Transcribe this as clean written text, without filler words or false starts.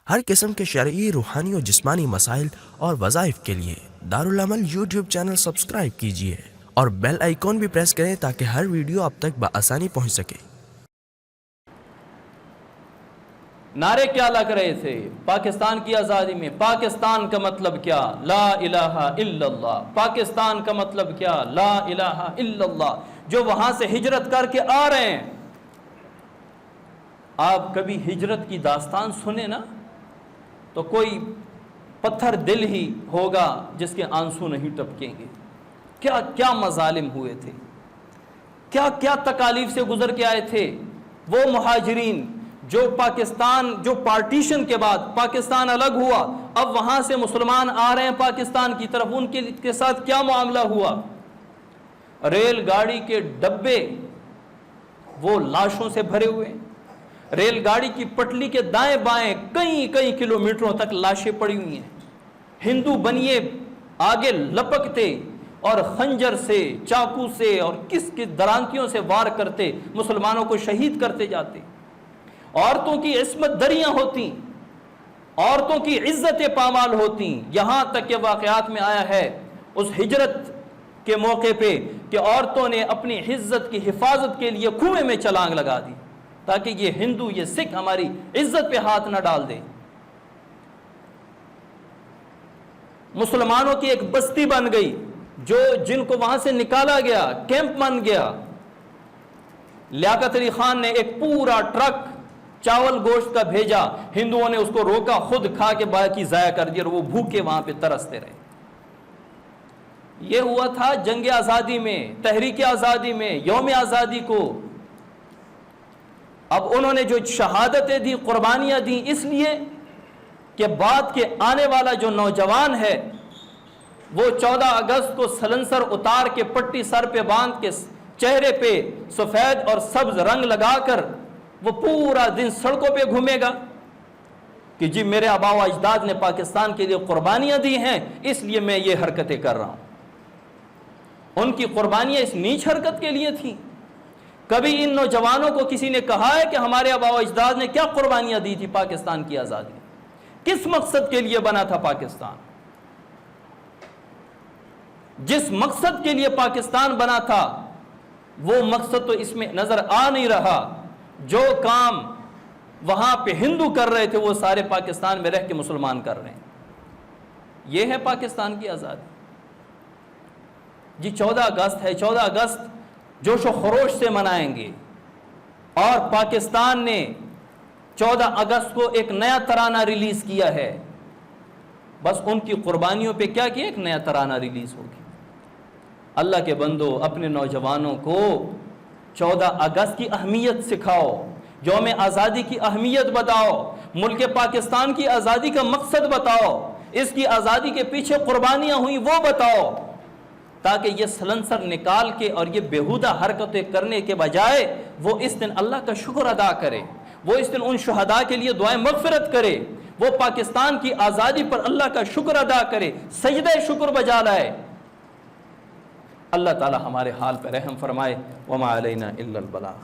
ہر قسم کے شرعی، روحانی اور جسمانی مسائل اور وظائف کے لیے دارالعمل یوٹیوب چینل سبسکرائب کیجیے اور بیل آئیکن بھی پریس کریں تاکہ ہر ویڈیو آپ تک بآسانی پہنچ سکے۔ نعرے کیا لگ رہے تھے پاکستان کی آزادی میں؟ پاکستان کا مطلب کیا؟ لا الہ الا اللہ۔ پاکستان کا مطلب کیا؟ لا الہ الا اللہ۔ جو وہاں سے ہجرت کر کے آ رہے ہیں، آپ کبھی ہجرت کی داستان سنیں نا تو کوئی پتھر دل ہی ہوگا جس کے آنسو نہیں ٹپکیں گے۔ کیا کیا مظالم ہوئے تھے، کیا کیا تکالیف سے گزر کے آئے تھے وہ مہاجرین جو پاکستان، جو پارٹیشن کے بعد پاکستان الگ ہوا، اب وہاں سے مسلمان آ رہے ہیں پاکستان کی طرف، ان کے ساتھ کیا معاملہ ہوا؟ ریل گاڑی کے ڈبے وہ لاشوں سے بھرے ہوئے، ریل گاڑی کی پٹلی کے دائیں بائیں کئی کلومیٹروں تک لاشیں پڑی ہوئی ہیں۔ ہندو بنیے آگے لپکتے اور خنجر سے، چاقو سے اور کس درانتیوں سے وار کرتے مسلمانوں کو شہید کرتے جاتے۔ عورتوں کی عصمت دریاں ہوتی، عورتوں کی عزت پامال ہوتی، یہاں تک کہ واقعات میں آیا ہے اس ہجرت کے موقع پہ کہ عورتوں نے اپنی عزت کی حفاظت کے لیے کنویں میں چھلانگ لگا دی تاکہ یہ ہندو، یہ سکھ ہماری عزت پہ ہاتھ نہ ڈال دے۔ مسلمانوں کی ایک بستی بن گئی جن کو وہاں سے نکالا گیا، کیمپ بن گیا۔ لیاقت علی خان نے ایک پورا ٹرک چاول گوشت کا بھیجا، ہندوؤں نے اس کو روکا، خود کھا کے باقی ضائع کر دیا اور وہ بھوکے وہاں پہ ترستے رہے۔ یہ ہوا تھا جنگ آزادی میں، تحریک آزادی میں، یوم آزادی کو۔ اب انہوں نے جو شہادتیں دی، قربانیاں دی، اس لیے کہ بعد کے آنے والا جو نوجوان ہے وہ 14 اگست کو سلنسر اتار کے پٹی سر پہ باندھ کے چہرے پہ سفید اور سبز رنگ لگا کر وہ پورا دن سڑکوں پہ گھومے گا کہ جی میرے آباء و اجداد نے پاکستان کے لیے قربانیاں دی ہیں، اس لیے میں یہ حرکتیں کر رہا ہوں۔ ان کی قربانیاں اس نیچ حرکت کے لیے تھیں؟ کبھی ان نوجوانوں کو کسی نے کہا ہے کہ ہمارے آباء و اجداد نے کیا قربانیاں دی تھی پاکستان کی آزادی؟ کس مقصد کے لیے بنا تھا پاکستان؟ جس مقصد کے لیے پاکستان بنا تھا وہ مقصد تو اس میں نظر آ نہیں رہا۔ جو کام وہاں پہ ہندو کر رہے تھے وہ سارے پاکستان میں رہ کے مسلمان کر رہے ہیں۔ یہ ہے پاکستان کی آزادی۔ جی 14 اگست ہے، 14 اگست جوش و خروش سے منائیں گے، اور پاکستان نے 14 اگست کو ایک نیا ترانہ ریلیز کیا ہے۔ بس ان کی قربانیوں پہ کیا کیا؟ ایک نیا ترانہ ریلیز ہوگی۔ اللہ کے بندو، اپنے نوجوانوں کو 14 اگست کی اہمیت سکھاؤ، یوم آزادی کی اہمیت بتاؤ، ملک پاکستان کی آزادی کا مقصد بتاؤ، اس کی آزادی کے پیچھے قربانیاں ہوئیں وہ بتاؤ، تاکہ یہ سلنسر نکال کے اور یہ بیہودہ حرکتیں کرنے کے بجائے وہ اس دن اللہ کا شکر ادا کرے، وہ اس دن ان شہداء کے لیے دعائیں مغفرت کرے، وہ پاکستان کی آزادی پر اللہ کا شکر ادا کرے، سجدہ شکر بجا لائے۔ اللہ تعالی ہمارے حال پر رحم فرمائے۔ وما علینا الا البلاغ۔